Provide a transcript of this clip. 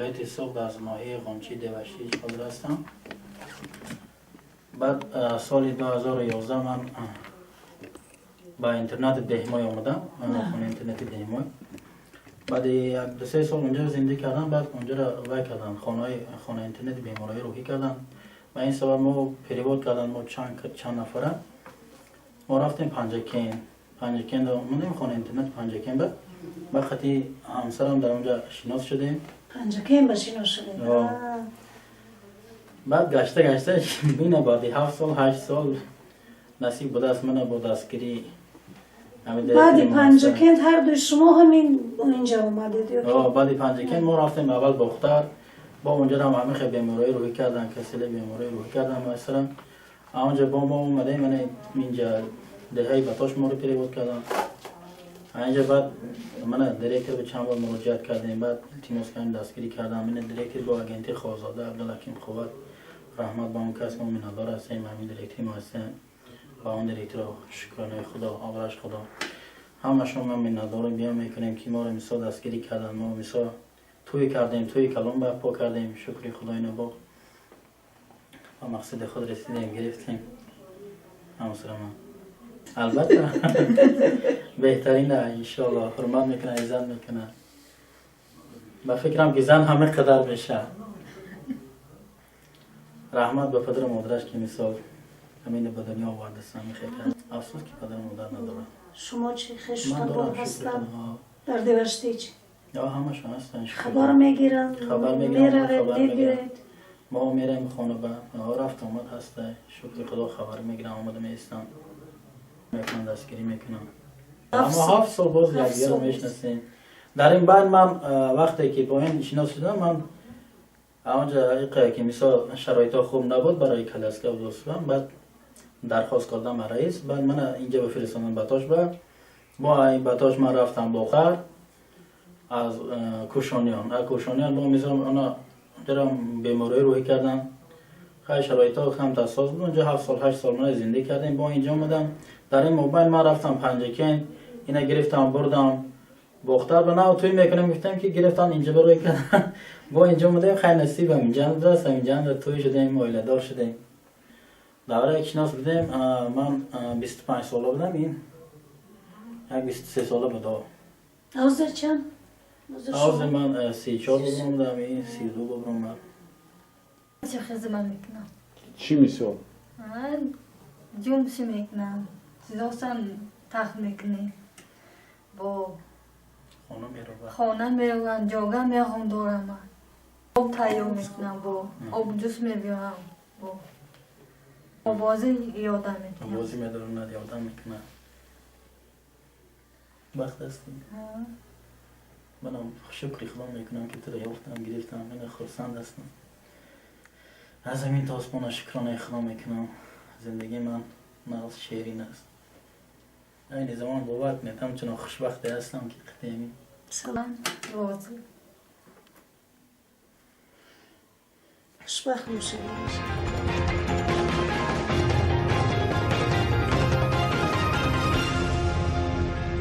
ولایت سوخت از ناحیه قنچی دوشتی حاضر هستم. بعد سال 2011 من با اینترنت دهمای آمدم، خونه اینترنت دهمای. بعد یک دو سه سال اونجا زندگی کردم. بعد اونجا را وای کردن، خانه اینترنت بیماری روحی کردن. و این سبب ما پریواد کردن، ما چند نفره ما رفتیم پنجکین اومدیم خانه اینترنت پنجکین. بعد خطی همسرم در اونجا شناس شدیم. پنجکین با شناس شدیم. بعد گشته بینه بعد 7 سال 8 سال نصیب بود است من با دستگیری. بعد پنجکین هر دو شما همین اینجا اومدید؟ بعد پنجکین ما رفتیم اول بختر. با اونجا هم همه خیلی بیماری روحی کردن، کسل بیماری روحی کردن مثلا. اونجا با ما اومدیم من اینجا دهی بتاش ما رو پریواد کردن. اینجا بعد من دیرکتر به چند بار مراجعت کردیم. بعد تیموس کردن دستگیری کردم. من دیرکتر با اگنتی خوازاده عبدالحکیم خوبت رحمت با اون کس ما منادار هستیم. همین دیرکتری ما هستیم. با اون دیرکتر شکرانه خدا آورش خدا همشون من منادار بیان میکنیم که ما رو مثلا دستگیری کردن. ما مثلا توی کردیم، توی کلام برپا کردیم. شکر خدای نبا و مقصد خود رسیدیم، گرفتیم همسر من. البته بهترینه انشاءالله حرمت میکنه، عزت میکنه. با فکرم که زن همه قدر میشه. رحمت به پدر و مادرش که مثال همین به دنیا آورده است. خیلی افسوس که پدر و مادر نداره. شما چی خشتان با هستن در دوشتی چی؟ یا همشون هستن. خبر میگیرن؟ خبر میگیرن. دیدید؟ ما میریم خانه با رفت آمد هسته. شکر خدا خبر میگیرم آمده میستم میکنم دستگیری میکنم. اما 7 سال باز یکدیگر رو میشناسیم. در این بعد من وقتی که با این شناس شدم من اونجا که مثلا شرایط خوب نبود برای کلاسکا دوستم. بعد درخواست کردم رئیس. بعد من اینجا بفرستادم بتاش. با این بتاش من رفتم باخر از کوشانیان با میزم اونا درم بیماری روحی کردن. خیلی شرایط ها هم تاساس بود. اونجا 7 سال 8 سال من زندگی کردیم. با اینجا اومدم. در این موبایل من رفتم پنجکین اینا گرفتم بردم بختر بنا توی میکنم گفتم که گرفتن اینجا بروی کردن. با اینجا اومدیم خیلی نصیبم اینجا درست اینجا توی شدیم اویله دار شدیم. دوره یک شناس بودیم. من 25 ساله بودم. این یک 23 ساله بود. اوزر چند؟ اوزر من 34 بودم. این 32 بودم من. چه خدمت میکنم؟ چی میسو؟ جنبش میکنم. چیزاستان تخت میکنی. با خانه میروم، جاگه میخوام دارم من. آب تیار میکنم با آب جوش میبیارم. با بازی یادم میکنم. بازی میدارم نه یادم میکنم. وقت هستیم. منم شکر خدا میکنم که تو رو یافتم گرفتم. من خرسند هستم. از همین تا آسمان شکرانه خدا میکنم. زندگی من ناز شیرین است. این زمان باور کنید همچنان خوشبخت هستم که قطعی سلام روزی خوشبخت میشه.